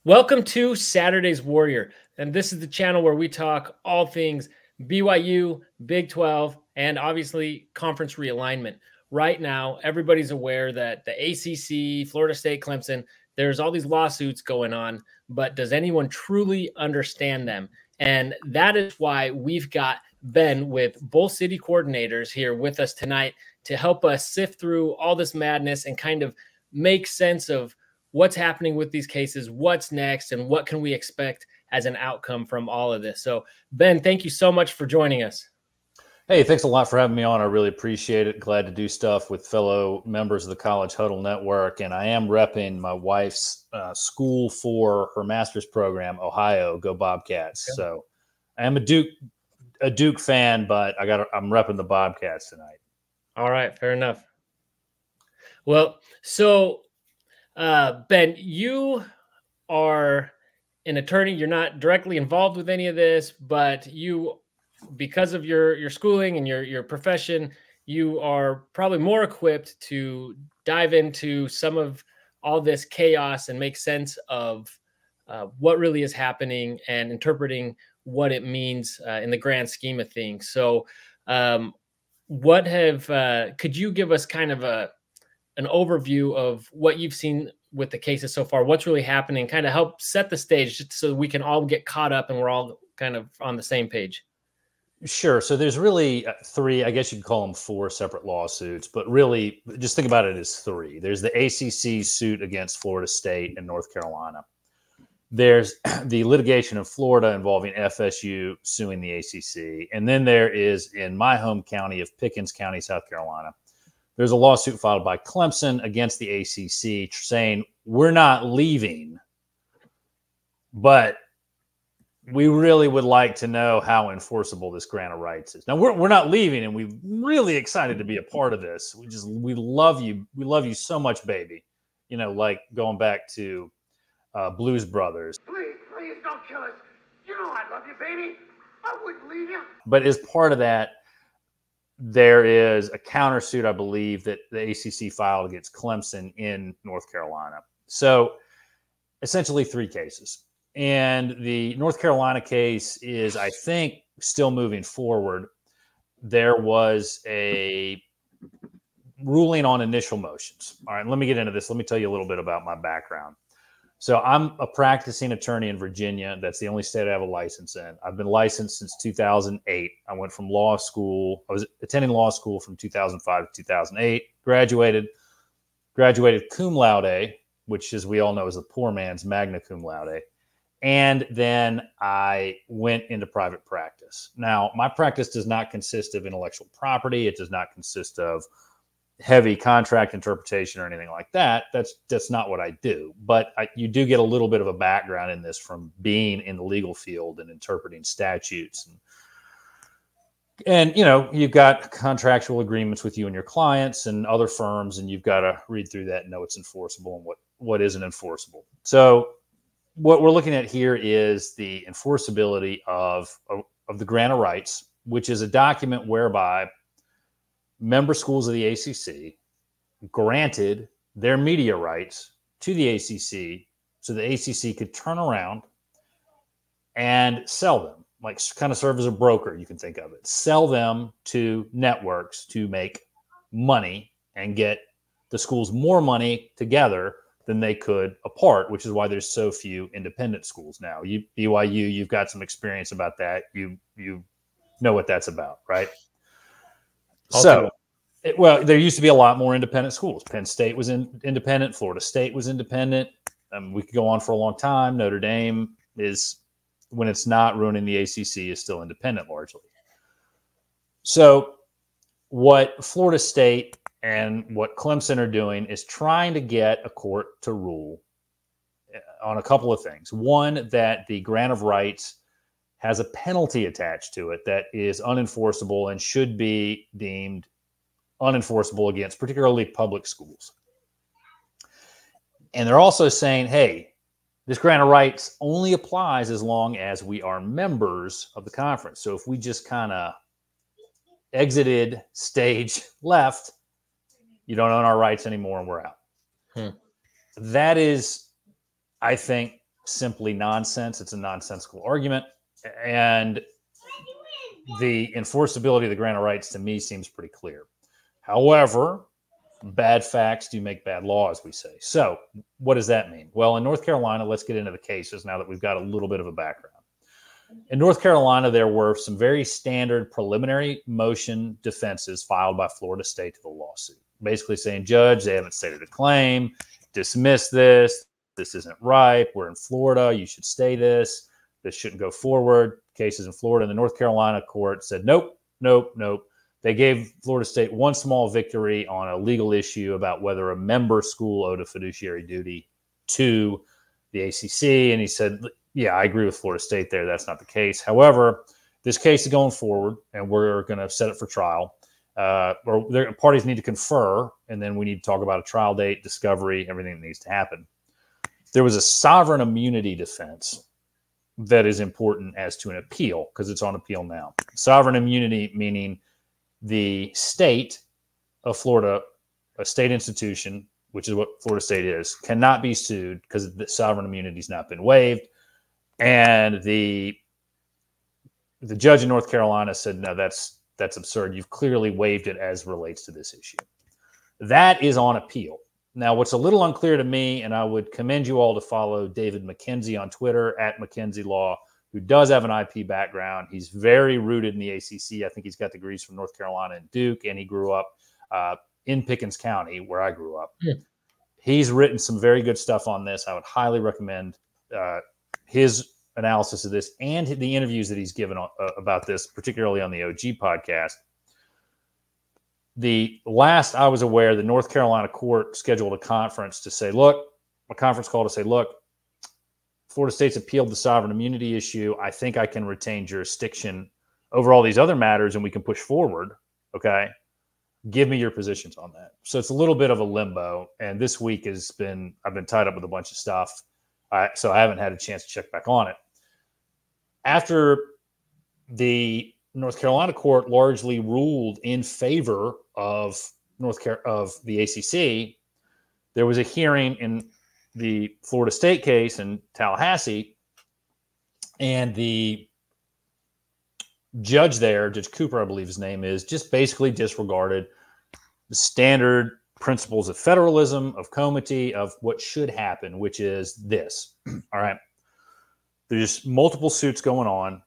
Welcome to Saturday's Warrior, and this is the channel where we talk all things BYU, Big 12, and obviously conference realignment. Right now, everybody's aware that the ACC, Florida State, Clemson, there's all these lawsuits going on, but does anyone truly understand them? And that is why we've got Ben with both city coordinators here with us tonight to help us sift through all this madness and kind of make sense of what's happening with these cases, what's next, and what can we expect as an outcome from all of this. So, Ben, thank you so much for joining us. Hey, thanks a lot for having me on. I really appreciate it. Glad to do stuff with fellow members of the College Huddle Network. And I am repping my wife's school for her master's program, Ohio. Go Bobcats. Okay. So I am a Duke fan, but I'm repping the Bobcats tonight. All right, fair enough. Well, so Ben, you are an attorney. You're not directly involved with any of this, but you, because of your schooling and your profession, you are probably more equipped to dive into some of all this chaos and make sense of what really is happening and interpreting what it means in the grand scheme of things. So could you give us kind of an overview of what you've seen with the cases so far, what's really happening, kind of help set the stage just so we can all get caught up and we're all kind of on the same page? Sure. So there's really three, I guess you could call them four separate lawsuits, but really just think about it as three. There's the ACC suit against Florida State and North Carolina. There's the litigation in Florida involving FSU suing the ACC. And then there is, in my home county of Pickens County, South Carolina, there's a lawsuit filed by Clemson against the ACC saying we're not leaving, but we really would like to know how enforceable this grant of rights is. Now we're not leaving, and we're really excited to be a part of this. We love you. We love you so much, baby. You know, like going back to Blues Brothers. Please don't kill us. You know I love you, baby. I wouldn't leave you. But as part of that, there is a countersuit, I believe, that the ACC filed against Clemson in North Carolina. So essentially three cases. And the North Carolina case is, I think, still moving forward. There was a ruling on initial motions. All right, let me get into this. Let me tell you a little bit about my background. So I'm a practicing attorney in Virginia. That's the only state I have a license in. I've been licensed since 2008. I went from law school. I was attending law school from 2005 to 2008. Graduated cum laude, which, as we all know, is a poor man's magna cum laude. And then I went into private practice. Now, my practice does not consist of intellectual property. It does not consist of heavy contract interpretation or anything like that. That's not what I do. But you do get a little bit of a background in this from being in the legal field and interpreting statutes. And you know, you've got contractual agreements with you and your clients and other firms, and you've got to read through that and know what's enforceable and what isn't enforceable. So what we're looking at here is the enforceability of the grant of rights, which is a document whereby member schools of the ACC granted their media rights to the ACC so the ACC could turn around and sell them, like kind of serve as a broker, you can think of it, sell them to networks to make money and get the schools more money together than they could apart, which is why there's so few independent schools now. BYU, you've got some experience about that. You know what that's about, right? So, there used to be a lot more independent schools. Penn State was independent. Florida State was independent. We could go on for a long time. Notre Dame is, when it's not ruining the ACC, is still independent largely. So what Florida State and what Clemson are doing is trying to get a court to rule on a couple of things. One, that the grant of rights has a penalty attached to it that is unenforceable and should be deemed unenforceable against particularly public schools. And they're also saying, hey, this grant of rights only applies as long as we are members of the conference. So if we just kind of exited stage left, you don't own our rights anymore and we're out. That is, I think, simply nonsense. It's a nonsensical argument. And the enforceability of the grant of rights to me seems pretty clear. However, bad facts do make bad law, as we say. So what does that mean? Well, in North Carolina, let's get into the cases now that we've got a little bit of a background. In North Carolina, there were some very standard preliminary motion defenses filed by Florida State to the lawsuit, basically saying, Judge, they haven't stated a claim, dismiss this, this isn't right, we're in Florida, you should stay this shouldn't go forward. Cases in Florida, and the North Carolina court said, nope. They gave Florida State one small victory on a legal issue about whether a member school owed a fiduciary duty to the ACC. And he said, yeah, I agree with Florida State there. That's not the case. However, this case is going forward, and we're going to set it for trial. Or parties need to confer, and then we need to talk about a trial date, discovery, everything that needs to happen. There was a sovereign immunity defense that is important as to an appeal, because it's on appeal now. Sovereign immunity meaning the state of Florida, a state institution, which is what Florida State is, cannot be sued because the sovereign immunity has not been waived. And the judge in North Carolina said, no, that's absurd. You've clearly waived it as relates to this issue. That is on appeal. Now, what's a little unclear to me, and I would commend you all to follow David McKenzie on Twitter, at McKenzie Law, who does have an IP background. He's very rooted in the ACC. I think he's got degrees from North Carolina and Duke, and he grew up in Pickens County, where I grew up. Yeah. He's written some very good stuff on this. I would highly recommend his analysis of this and the interviews that he's given about this, particularly on the OG podcast. The last I was aware, the North Carolina court scheduled a conference to say, look, a conference call to say, look, Florida State's appealed the sovereign immunity issue. I think I can retain jurisdiction over all these other matters and we can push forward. Okay. Give me your positions on that. So it's a little bit of a limbo. And this week I've been tied up with a bunch of stuff. So I haven't had a chance to check back on it. After the North Carolina court largely ruled in favor of the ACC, there was a hearing in the Florida State case in Tallahassee, and the judge there, Judge Cooper, I believe his name is, just basically disregarded the standard principles of federalism, of comity, of what should happen, which is this. All right. There's multiple suits going on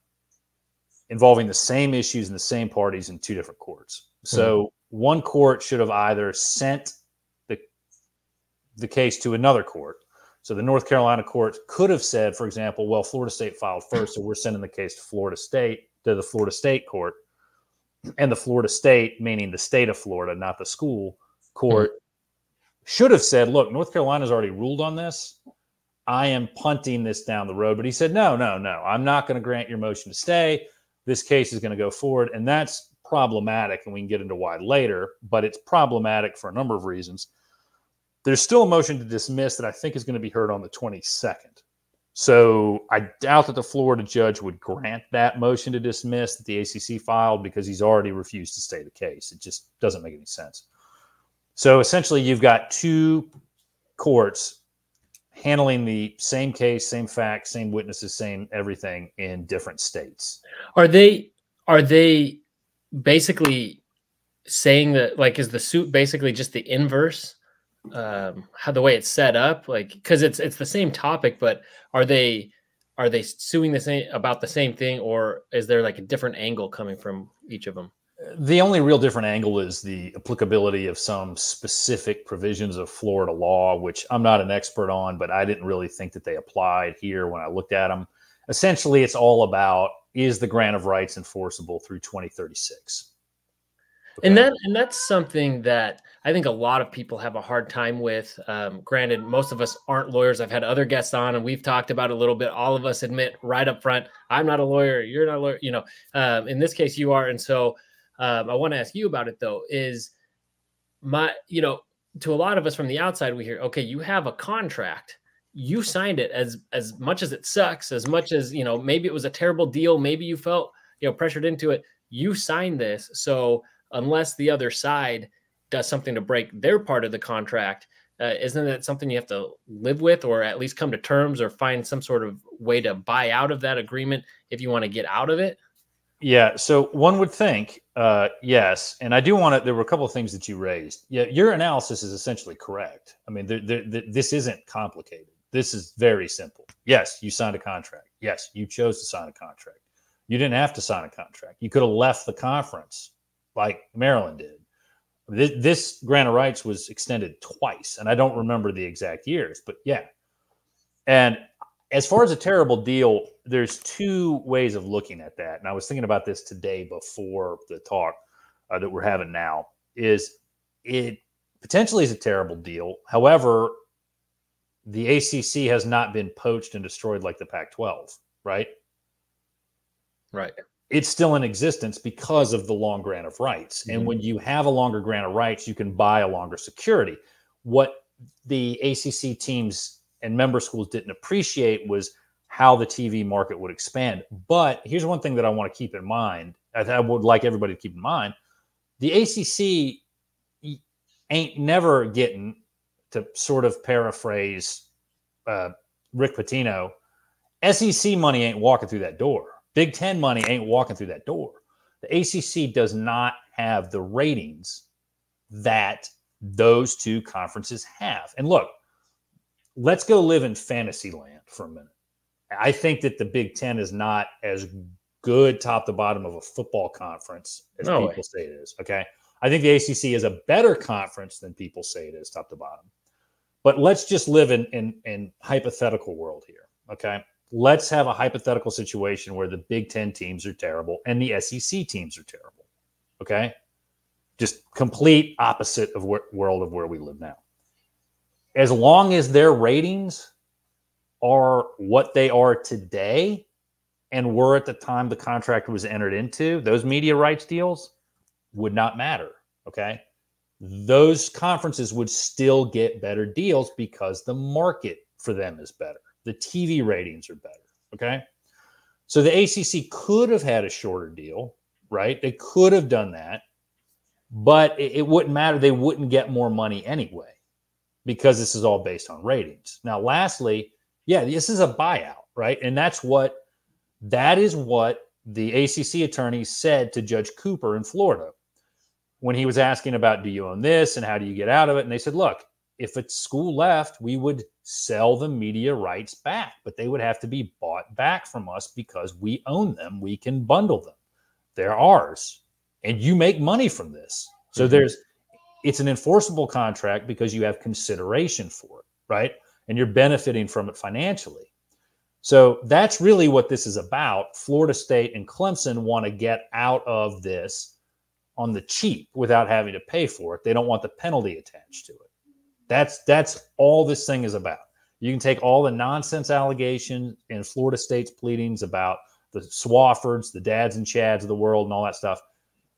involving the same issues and the same parties in two different courts. So one court should have either sent the case to another court. So the North Carolina court could have said, for example, well, Florida State filed first, so we're sending the case to the Florida State court. And the Florida State, meaning the state of Florida, not the school court, should have said, look, North Carolina's already ruled on this. I am punting this down the road. But he said, no, I'm not going to grant your motion to stay. This case is going to go forward. And that's problematic, and we can get into why later, but it's problematic for a number of reasons. There's still a motion to dismiss that I think is going to be heard on the 22nd. So I doubt that the Florida judge would grant that motion to dismiss that the ACC filed, because he's already refused to stay the case. It just doesn't make any sense. So essentially you've got two courts handling the same case, same facts, same witnesses, same everything in different states. Are they basically saying that, like, is the suit basically just the inverse? How the way it's set up, like, because it's the same topic, but are they suing about the same thing, or is there like a different angle coming from each of them? The only real different angle is the applicability of some specific provisions of Florida law, which I'm not an expert on, but I didn't really think that they applied here when I looked at them. Essentially, it's all about, is the grant of rights enforceable through 2036? Okay. And that's something that I think a lot of people have a hard time with. Granted, most of us aren't lawyers. I've had other guests on, and we've talked about it a little bit. All of us admit right up front, I'm not a lawyer. You're not a lawyer. You know, in this case, you are. And so I want to ask you about it, though, is to a lot of us from the outside, we hear, okay, you have a contract. You signed it as much as it sucks, as much as, maybe it was a terrible deal. Maybe you felt, pressured into it. You signed this. So unless the other side does something to break their part of the contract, Isn't that something you have to live with, or at least come to terms, or find some sort of way to buy out of that agreement if you want to get out of it? Yeah. So one would think, yes. And I do want to, there were a couple of things that you raised. Yeah. Your analysis is essentially correct. I mean, this isn't complicated. This is very simple. Yes, you signed a contract. Yes, you chose to sign a contract. You didn't have to sign a contract. You could have left the conference like Maryland did. This grant of rights was extended twice, and I don't remember the exact years, but yeah. And as far as a terrible deal, there's two ways of looking at that. And I was thinking about this today before the talk that we're having now. Is it potentially is a terrible deal? However, the ACC has not been poached and destroyed like the Pac-12, right? Right. It's still in existence because of the long grant of rights. Mm-hmm. And when you have a longer grant of rights, you can buy a longer security. What the ACC teams and member schools didn't appreciate was how the TV market would expand. But here's one thing that I want to keep in mind. I would like everybody to keep in mind. The ACC ain't never getting, to sort of paraphrase Rick Pitino, SEC money ain't walking through that door. Big Ten money ain't walking through that door. The ACC does not have the ratings that those two conferences have. And look, let's go live in fantasy land for a minute. I think that the Big Ten is not as good top to bottom of a football conference as people say it is. Okay. I think the ACC is a better conference than people say it is top to bottom. But let's just live in hypothetical world here. Okay. Let's have a hypothetical situation where the Big Ten teams are terrible and the SEC teams are terrible. Okay. Just complete opposite of world of where we live now. As long as their ratings are what they are today and were at the time the contract was entered into, those media rights deals would not matter. Okay. Those conferences would still get better deals because the market for them is better. The TV ratings are better. Okay. So the ACC could have had a shorter deal, right? They could have done that, but it wouldn't matter. They wouldn't get more money anyway because this is all based on ratings. Now, lastly, yeah, this is a buyout, right? And that is what the ACC attorney said to Judge Cooper in Florida when he was asking about, do you own this and how do you get out of it? And they said, look, if a school left, we would sell the media rights back, but they would have to be bought back from us because we own them. We can bundle them. They're ours. And you make money from this. So it's an enforceable contract because you have consideration for it, right? And you're benefiting from it financially. So that's really what this is about. Florida State and Clemson want to get out of this on the cheap without having to pay for it. They don't want the penalty attached to it. That's all this thing is about. You can take all the nonsense allegations in Florida State's pleadings about the Swaffords, the dads and chads of the world and all that stuff.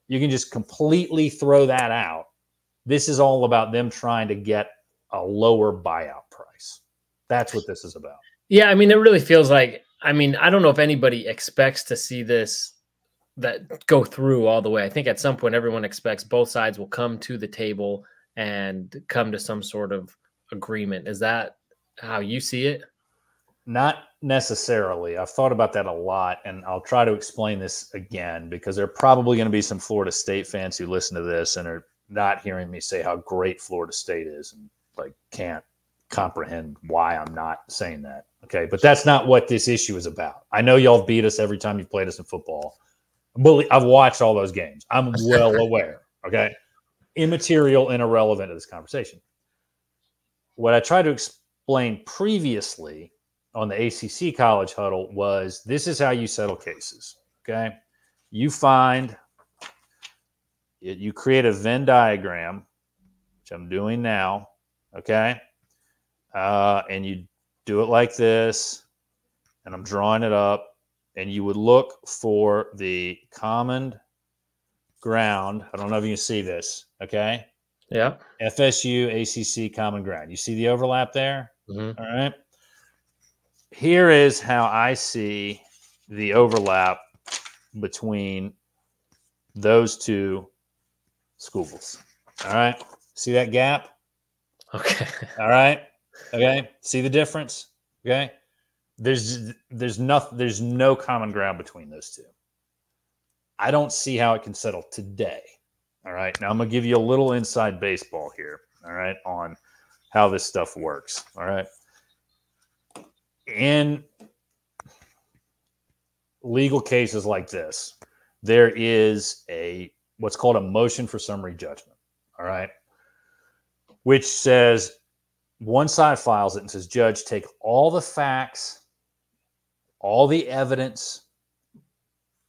You can just completely throw that out. This is all about them trying to get a lower buyout price. That's what this is about. Yeah, I mean, it really feels like, I mean, I don't know if anybody expects to see this that go through all the way. I think at some point everyone expects both sides will come to the table and come to some sort of agreement. Is that how you see it? Not necessarily. I've thought about that a lot, and I'll try to explain this again because there are probably going to be some Florida State fans who listen to this and are not hearing me say how great Florida State is and like can't comprehend why I'm not saying that. Okay, but that's not what this issue is about. I know y'all beat us every time you played us in football. I've watched all those games. I'm well aware. Okay, immaterial and irrelevant to this conversation. What I tried to explain previously on the ACC College Huddle was this is how you settle cases. Okay, you create a Venn diagram, which I'm doing now. Okay, and you do it like this, and I'm drawing it up, and you would look for the common ground. I don't know if you can see this. Okay. Yeah. FSU, ACC, common ground. You see the overlap there? Mm-hmm. All right. Here is how I see the overlap between those two schools. All right. See that gap? Okay. All right. Okay. See the difference? Okay. There's no common ground between those two. I don't see how it can settle today. All right. Now I'm going to give you a little inside baseball here. All right. On how this stuff works. All right. In legal cases like this, there is what's called a motion for summary judgment. All right. Which says one side files it and says, Judge, take all the facts, all the evidence,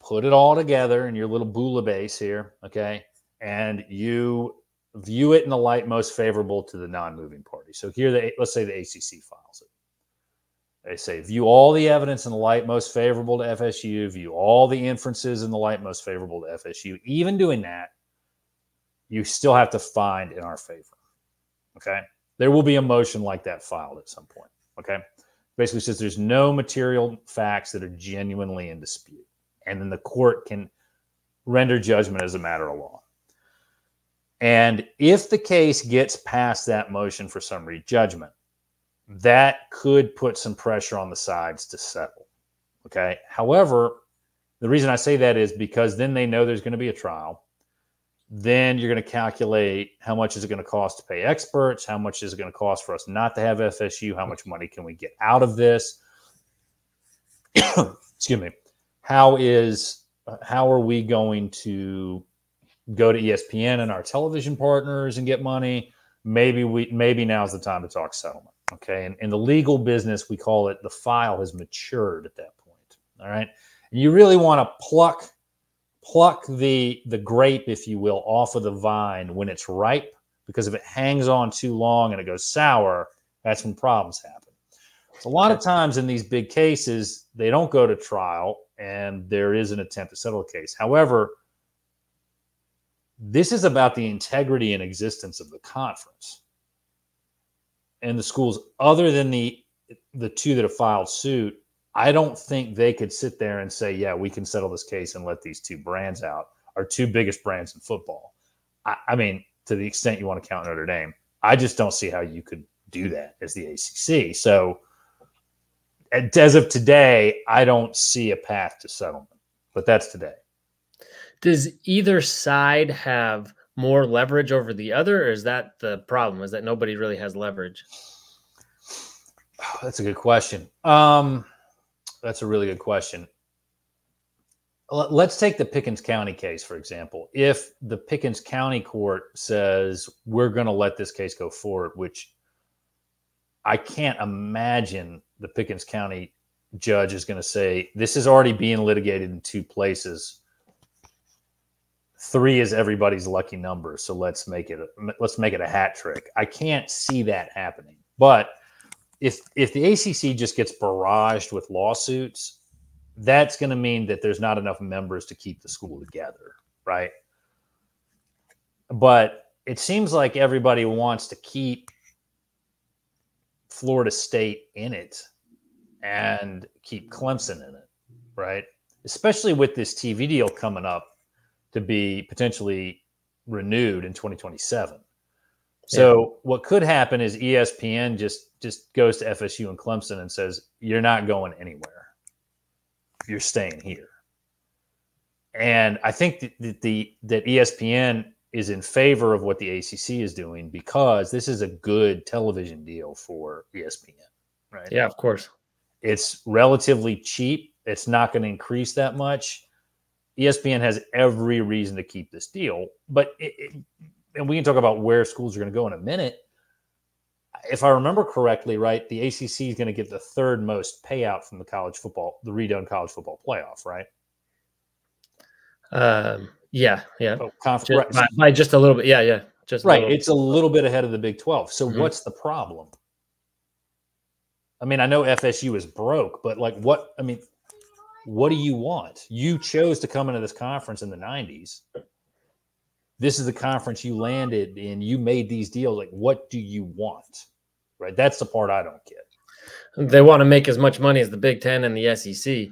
put it all together in your little bouillabaisse here, okay? And you view it in the light most favorable to the non-moving party. So here, let's say the ACC files it. They say, view all the evidence in the light most favorable to FSU, view all the inferences in the light most favorable to FSU. Even doing that, you still have to find in our favor, okay? There will be a motion like that filed at some point, okay? Basically says there's no material facts that are genuinely in dispute. And then the court can render judgment as a matter of law. And if the case gets past that motion for summary judgment, that could put some pressure on the sides to settle, okay? However, the reason I say that is because then they know there's going to be a trial. Then you're going to calculate how much is it going to cost to pay experts, how much is it going to cost for us not to have FSU, how much money can we get out of this? Excuse me. How are we going to go to ESPN and our television partners and get money? Maybe now's the time to talk settlement. Okay. And in the legal business, we call it the file has matured at that point. All right. And you really want to pluck the grape, if you will, off of the vine when it's ripe, because if it hangs on too long and it goes sour, that's when problems happen. So a lot of times in these big cases, they don't go to trial and there is an attempt to settle the case. However, this is about the integrity and existence of the conference. And the schools, other than the two that have filed suit, I don't think they could sit there and say, yeah, we can settle this case and let these two brands out, our two biggest brands in football. I mean, to the extent you want to count Notre Dame, I just don't see how you could do that as the ACC. So as of today, I don't see a path to settlement, but that's today. Does either side have more leverage over the other, or is that the problem? Is that nobody really has leverage? Oh, that's a good question. That's a really good question. Let's take the Pickens County case, for example. If the Pickens County court says we're going to let this case go forward, which I can't imagine the Pickens County judge is going to say, this is already being litigated in two places. 3 is everybody's lucky number, so let's make it a hat trick. I can't see that happening. But if the ACC just gets barraged with lawsuits, that's going to mean that there's not enough members to keep the school together, right? But it seems like everybody wants to keep Florida State in it and keep Clemson in it, right? Especially with this TV deal coming up to be potentially renewed in 2027. So what could happen is ESPN just goes to FSU and Clemson and says, you're not going anywhere. You're staying here. And I think that ESPN is in favor of what the ACC is doing because this is a good television deal for ESPN, right? Yeah, of course. It's relatively cheap. It's not going to increase that much. ESPN has every reason to keep this deal, but and we can talk about where schools are going to go in a minute. If I remember correctly, right, the ACC is going to get the third most payout from the redone college football playoff, right? Yeah. Oh, by just a little bit. Yeah. Just right. It's a little bit ahead of the Big 12. So what's the problem? I mean, I know FSU is broke, but what do you want? You chose to come into this conference in the 90s. This is the conference you landed in. You made these deals. What do you want? Right? That's the part I don't get. They want to make as much money as the Big Ten and the SEC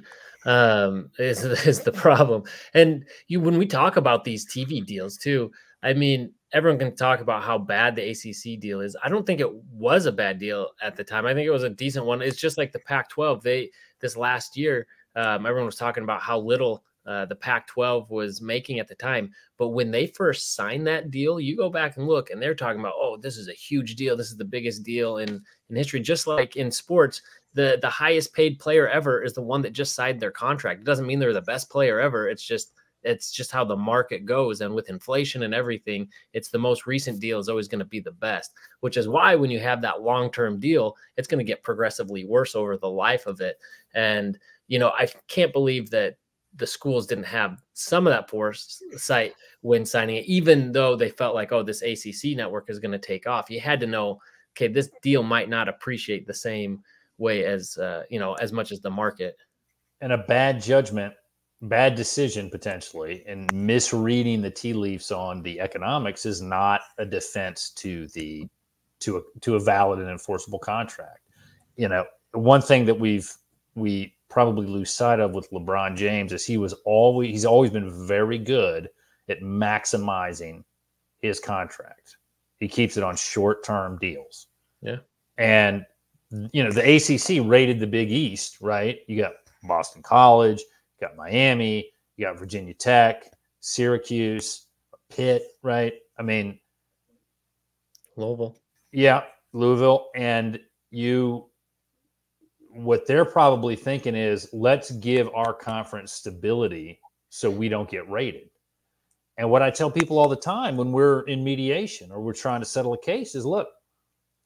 is the problem. And when we talk about these TV deals too, I mean, everyone can talk about how bad the ACC deal is. I don't think it was a bad deal at the time. I think it was a decent one. It's just like the Pac-12. This last year, everyone was talking about how little the Pac-12 was making at the time. But when they first signed that deal, you go back and look, and they're talking about, oh, this is a huge deal. This is the biggest deal in history. Just like in sports, the highest paid player ever is the one that just signed their contract. It doesn't mean they're the best player ever. It's just how the market goes. And with inflation and everything, it's the most recent deal is always going to be the best, which is why when you have that long-term deal, it's going to get progressively worse over the life of it. And, I can't believe that the schools didn't have some of that foresight when signing it, even though they felt like, oh, this ACC network is going to take off. You had to know, okay, this deal might not appreciate the same way as, as much as the market. And a bad decision potentially, and misreading the tea leaves on the economics is not a defense to a valid and enforceable contract. One thing that we probably lose sight of with LeBron James is he's always been very good at maximizing his contract. He keeps it on short-term deals. Yeah. And the ACC rated the Big East, right? You got Boston College, you got Miami, you got Virginia Tech, Syracuse, Pitt, right? I mean, Louisville. Yeah, Louisville. And what they're probably thinking is, let's give our conference stability so we don't get rated. And what I tell people all the time when we're in mediation or we're trying to settle a case is, look,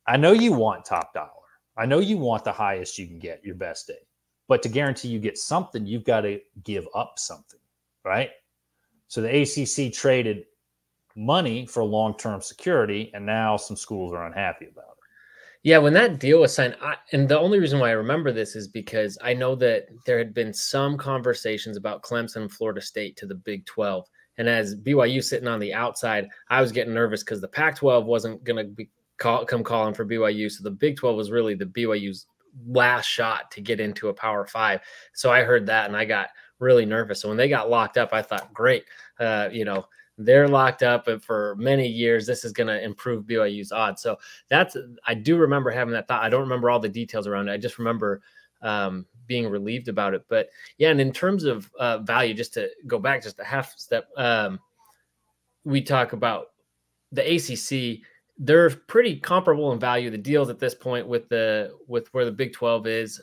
I know you want top dollar. I know you want the highest you can get, your best day. But to guarantee you get something, you've got to give up something, right? So the ACC traded money for long-term security, and now some schools are unhappy about it. Yeah, when that deal was signed, and the only reason why I remember this is because I know that there had been some conversations about Clemson and Florida State to the Big 12. And as BYU sitting on the outside, I was getting nervous because the Pac-12 wasn't going to be come calling for BYU. So the Big 12 was really the BYU's last shot to get into a Power 5. So I heard that and I got really nervous. So when they got locked up, I thought, great, they're locked up for many years. This is going to improve BYU's odds. So I do remember having that thought. I don't remember all the details around it. I just remember being relieved about it. But yeah, and in terms of value, just to go back just a half step, we talk about the ACC. They're pretty comparable in value. The deals at this point with where the Big 12 is,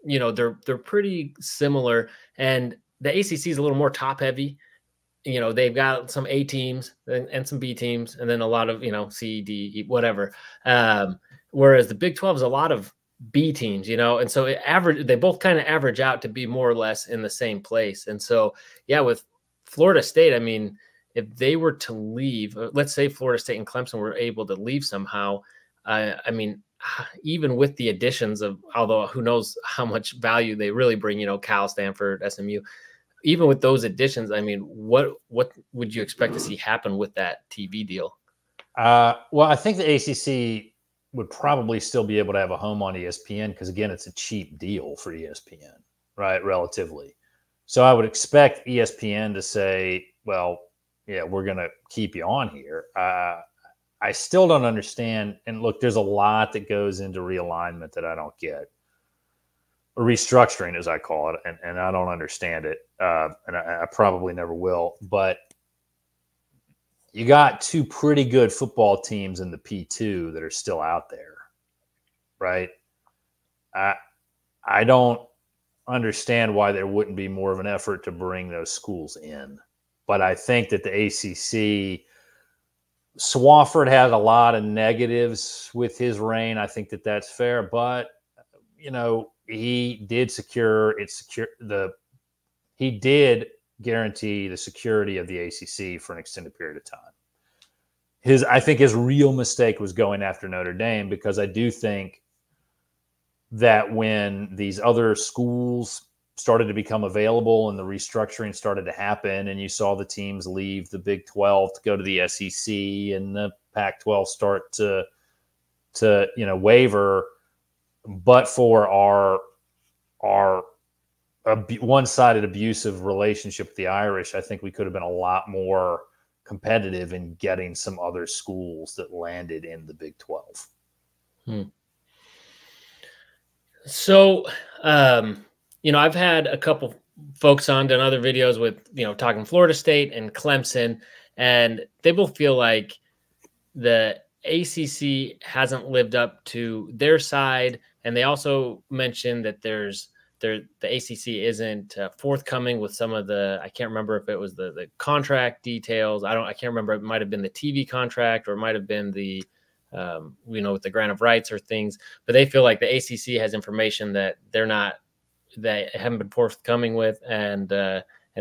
they're pretty similar. And the ACC is a little more top heavy. They've got some A teams and some B teams, and then a lot of, C, D, whatever. Whereas the Big 12 is a lot of B teams, and so they both kind of average out to be more or less in the same place. And so, yeah, with Florida State, I mean, if they were to leave, let's say Florida State and Clemson were able to leave somehow, I mean, even with the additions of, although who knows how much value they really bring, Cal, Stanford, SMU, even with those additions, I mean, what would you expect to see happen with that TV deal? Well, I think the ACC would probably still be able to have a home on ESPN because, again, it's a cheap deal for ESPN, right, relatively. So I would expect ESPN to say, well, yeah, we're going to keep you on here. I still don't understand. And look, there's a lot that goes into realignment that I don't get. Or restructuring, as I call it, and I don't understand it. And I probably never will. But you got two pretty good football teams in the P2 that are still out there, right? I don't understand why there wouldn't be more of an effort to bring those schools in. But I think that the ACC, Swafford had a lot of negatives with his reign. I think that that's fair. But, he did he did guarantee the security of the ACC for an extended period of time. I think his real mistake was going after Notre Dame, because I do think that when these other schools started to become available and the restructuring started to happen and you saw the teams leave the Big 12 to go to the SEC and the Pac-12 start to waver, but for our one-sided abusive relationship with the Irish, I think we could have been a lot more competitive in getting some other schools that landed in the Big 12. So, I've had a couple folks on done other videos with, talking Florida State and Clemson, and they both feel like the ACC hasn't lived up to their side. And they also mentioned that the ACC isn't forthcoming with some of the, I can't remember if it was the contract details. I can't remember. It might've been the TV contract, or it might've been the, with the grant of rights or things, but they feel like the ACC has information that they haven't been forthcoming with, and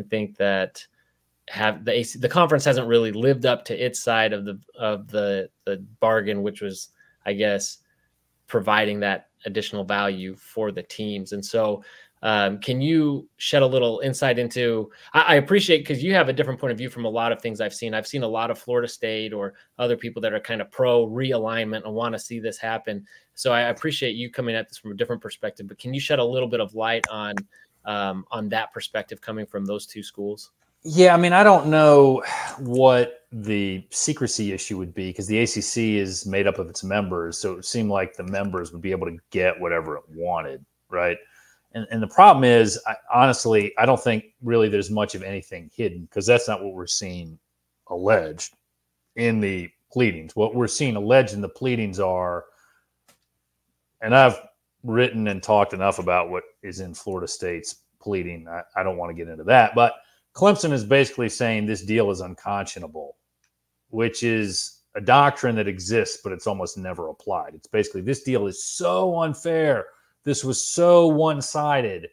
think that the conference hasn't really lived up to its side of the bargain, which was, I guess, providing that additional value for the teams. And so, can you shed a little insight into, I appreciate, because you have a different point of view from a lot of things I've seen. I've seen a lot of Florida State or other people that are kind of pro realignment and want to see this happen. So I appreciate you coming at this from a different perspective, but can you shed a little bit of light on that perspective coming from those two schools? Yeah, I mean, I don't know what the secrecy issue would be, because the ACC is made up of its members. So it seemed like the members would be able to get whatever it wanted, right? And the problem is, honestly, I don't think really there's much of anything hidden, because that's not what we're seeing alleged in the pleadings. What we're seeing alleged in the pleadings are, and I've written and talked enough about what is in Florida State's pleading. I don't want to get into that, but Clemson is basically saying this deal is unconscionable, which is a doctrine that exists, but it's almost never applied. It's basically, this deal is so unfair. This was so one-sided.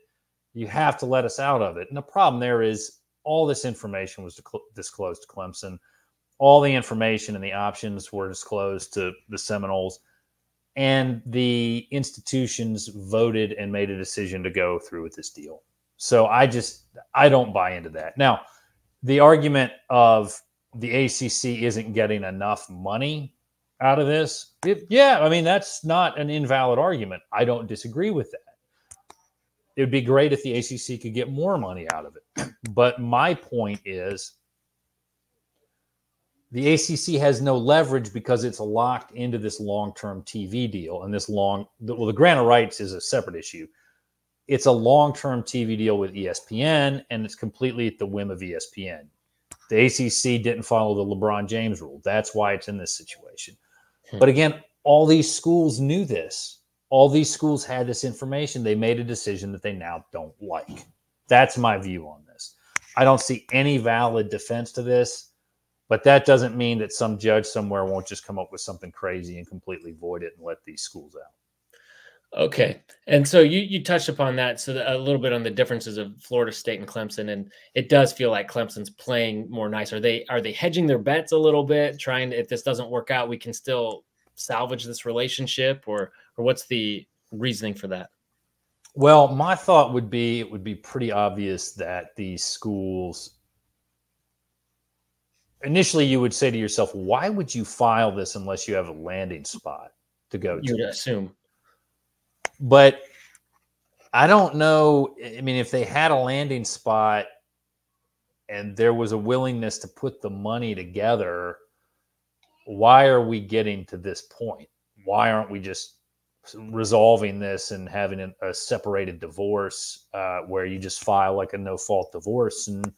You have to let us out of it. And the problem there is, all this information was disclosed to Clemson. All the information and the options were disclosed to the Seminoles. And the institutions voted and made a decision to go through with this deal. So I don't buy into that. Now, the argument of the ACC isn't getting enough money out of this, I mean, that's not an invalid argument. I don't disagree with that. It would be great if the ACC could get more money out of it. But my point is, the ACC has no leverage because it's locked into this long-term TV deal, and the grant of rights is a separate issue. It's a long-term TV deal with ESPN, and it's completely at the whim of ESPN. The ACC didn't follow the LeBron James rule. That's why it's in this situation. But again, all these schools knew this. All these schools had this information. They made a decision that they now don't like. That's my view on this. I don't see any valid defense to this, but that doesn't mean that some judge somewhere won't just come up with something crazy and completely void it and let these schools out. Okay. And so you touched upon that. So a little bit on the differences of Florida State and Clemson. And it does feel like Clemson's playing more nice. Are they hedging their bets a little bit, trying to, if this doesn't work out, we can still salvage this relationship, or what's the reasoning for that? Well, my thought would be, it would be pretty obvious that these schools, initially you would say to yourself, why would you file this unless you have a landing spot to go to? You would assume. But I don't know. I mean, if they had a landing spot and there was a willingness to put the money together, why are we getting to this point? Why aren't we just resolving this and having a separated divorce where you just file like a no-fault divorce and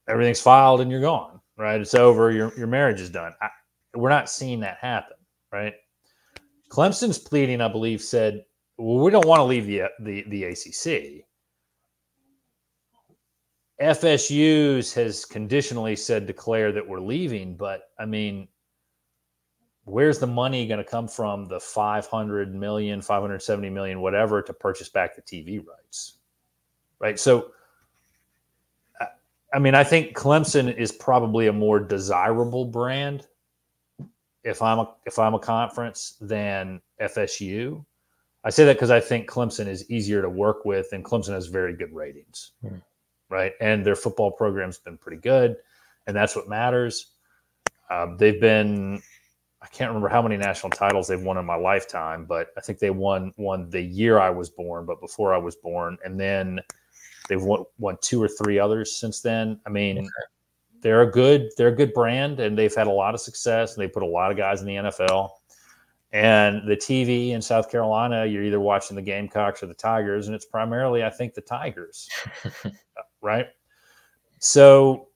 everything's filed and you're gone, right? It's over. Your marriage is done. We're not seeing that happen, right? Clemson's pleading, I believe, said, well, we don't want to leave the ACC. FSU's has conditionally said declare that we're leaving, but I mean, where's the money going to come from, the $500 million, $570 million, whatever, to purchase back the TV rights, right? So, I mean, I think Clemson is probably a more desirable brand if I'm a conference than FSU. I say that because I think Clemson is easier to work with, and Clemson has very good ratings, right? And their football program's been pretty good, and that's what matters. They've been, I can't remember how many national titles they've won in my lifetime, but I think they won the year I was born, but before I was born, and then they've won 2 or 3 others since then. I mean, they're a good brand, and they've had a lot of success. And they put a lot of guys in the NFL. And the TV in South Carolina, you're either watching the Gamecocks or the Tigers, and it's primarily, I think, the Tigers, right? So,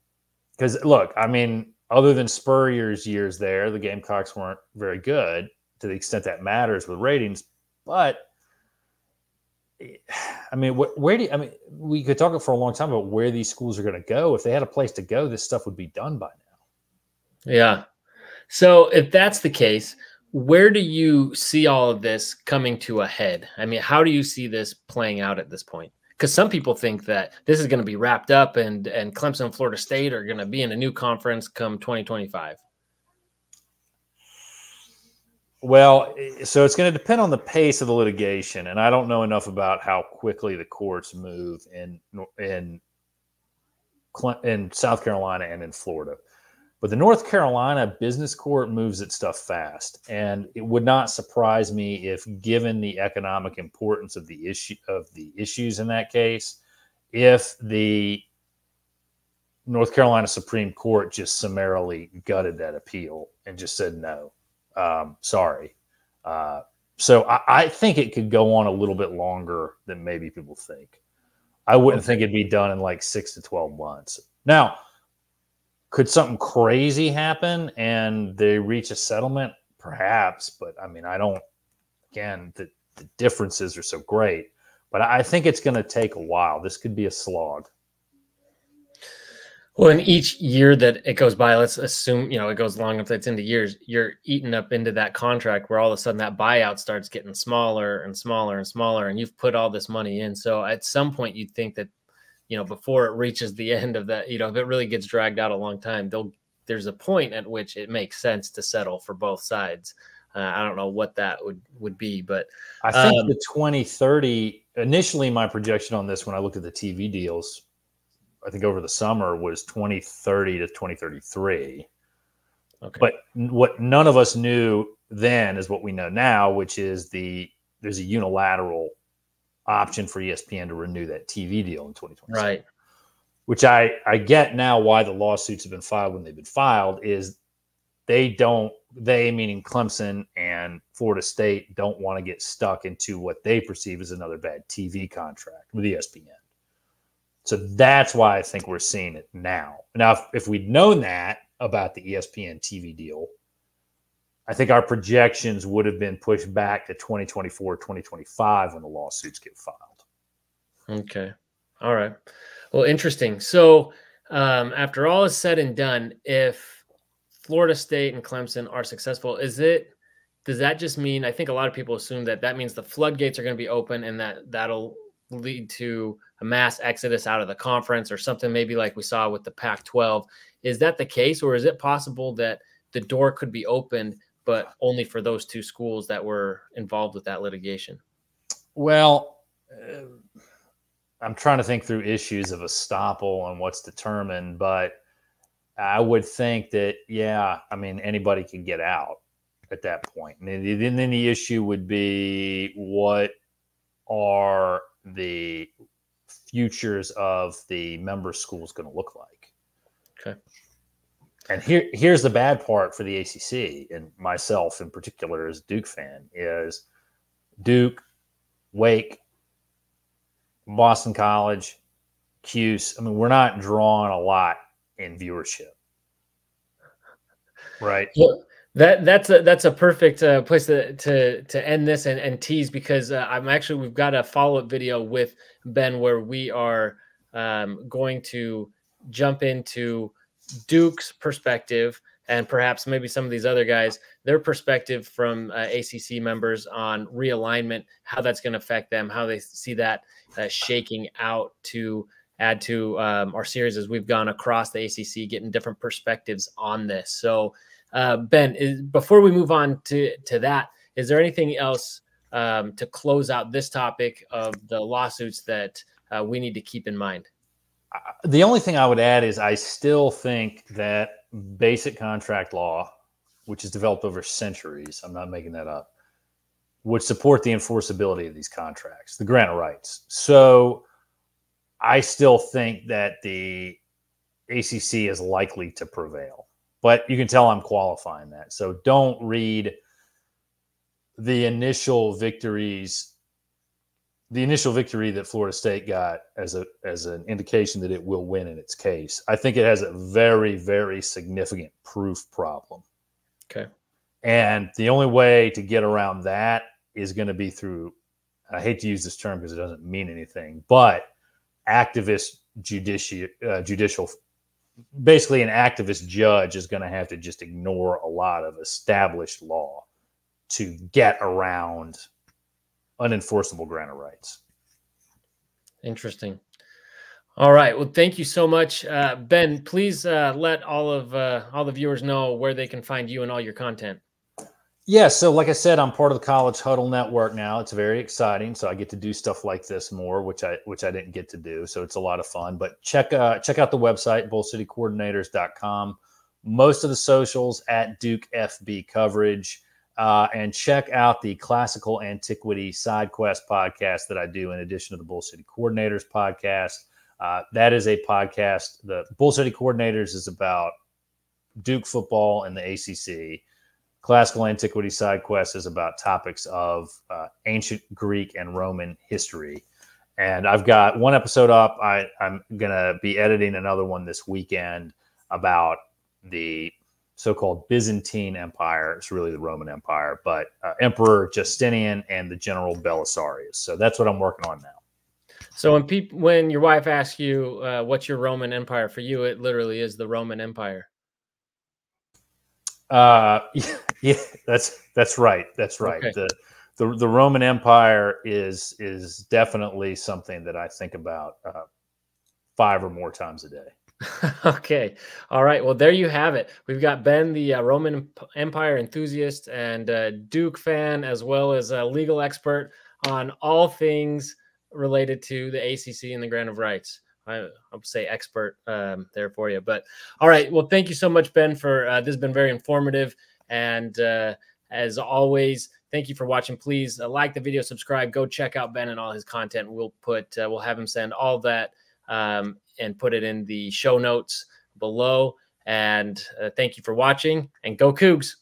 because look, I mean, other than Spurrier's years there, the Gamecocks weren't very good to the extent that matters with ratings. But I mean, we could talk for a long time about where these schools are going to go. If they had a place to go, this stuff would be done by now. Yeah. So if that's the case, where do you see all of this coming to a head? I mean, how do you see this playing out at this point? Because some people think that this is going to be wrapped up and Clemson and Florida State are going to be in a new conference come 2025. Well, so it's going to depend on the pace of the litigation, and I don't know enough about how quickly the courts move in South Carolina and in Florida. But the North Carolina Business Court moves its stuff fast, and it would not surprise me if, given the economic importance of the issues in that case, if the North Carolina Supreme Court just summarily gutted that appeal and just said no. Sorry. So I think it could go on a little bit longer than maybe people think. I wouldn't think it'd be done in like 6 to 12 months. Now, could something crazy happen and they reach a settlement? Perhaps, but I mean, the differences are so great, but I think it's going to take a while. This could be a slog. Well, in each year that it goes by, let's assume, it goes long enough that it's into years, you're eating up into that contract where all of a sudden that buyout starts getting smaller and smaller and smaller, and you've put all this money in. So at some point you'd think that, before it reaches the end of that, if it really gets dragged out a long time, there's a point at which it makes sense to settle for both sides. I don't know what that would be, but I think the 2030, initially my projection on this when I looked at the TV deals, I think over the summer, was 2030 to 2033. Okay. But what none of us knew then is what we know now, which is there's a unilateral option for ESPN to renew that TV deal in 2027. Right. Which I get now why the lawsuits have been filed when they've been filed is they meaning Clemson and Florida State, don't want to get stuck into what they perceive as another bad TV contract with ESPN. So that's why I think we're seeing it now. Now, if we'd known that about the ESPN TV deal, I think our projections would have been pushed back to 2024, 2025 when the lawsuits get filed. Okay. All right. Well, interesting. So after all is said and done, if Florida State and Clemson are successful, does that just mean, I think a lot of people assume that means the floodgates are going to be open and that'll lead to a mass exodus out of the conference or something maybe like we saw with the Pac-12. Is that the case, or is it possible that the door could be opened, but only for those two schools that were involved with that litigation? Well, I'm trying to think through issues of estoppel and what's determined, but I would think that, anybody can get out at that point. And then the issue would be, what are the futures of the member schools going to look like? Okay. And here's the bad part for the ACC, and myself in particular as a Duke fan, is Duke, Wake, Boston College, Cuse. I mean, we're not drawing a lot in viewership, right? Well, that's a perfect place to end this and tease, because we've got a follow-up video with Ben where we are going to jump into Duke's perspective and perhaps maybe some of these other guys, their perspective from ACC members on realignment, how that's going to affect them, how they see that shaking out to add to our series as we've gone across the ACC, getting different perspectives on this. So, Ben, before we move on to that, is there anything else to close out this topic of the lawsuits that we need to keep in mind? The only thing I would add is I still think that basic contract law, which is developed over centuries, I'm not making that up, would support the enforceability of these contracts, the grant of rights. So I still think that ACC is likely to prevail. But you can tell I'm qualifying that. So don't read the initial victory that Florida State got as an indication that it will win in its case. I think it has a very, very significant proof problem. Okay. And the only way to get around that is going to be through, I hate to use this term because it doesn't mean anything, but activist judicial, basically an activist judge is going to have to just ignore a lot of established law to get around unenforceable grant of rights. Interesting. All right. Well, thank you so much, Ben. Please let all the viewers know where they can find you and all your content. Yeah, so like I said, I'm part of the College Huddle network now. It's very exciting, so I get to do stuff like this more, which I didn't get to do. So it's a lot of fun. But check out the website, bullcitycoordinators.com. Most of the socials at Duke FB coverage, and check out the Classical Antiquity Side Quest podcast that I do in addition to the Bull City Coordinators podcast. That is a podcast. The Bull City Coordinators is about Duke football and the ACC. Classical Antiquity Side Quest is about topics of ancient Greek and Roman history. And I've got one episode up. I'm going to be editing another one this weekend about the so-called Byzantine Empire. It's really the Roman Empire, but Emperor Justinian and the General Belisarius. So that's what I'm working on now. So when your wife asks you what's your Roman Empire, for you, it literally is the Roman Empire. Yeah, that's right. That's right. Okay. The Roman Empire is definitely something that I think about 5 or more times a day. Okay. All right. Well, there you have it. We've got Ben, the Roman Empire enthusiast and Duke fan, as well as a legal expert on all things related to the ACC and the grant of rights. I would say expert there for you. But all right. Well, thank you so much, Ben, for this has been very informative. And as always, thank you for watching. Please like the video, subscribe, go check out Ben and all his content. We'll have him send all that and put it in the show notes below. And thank you for watching, and go Cougs.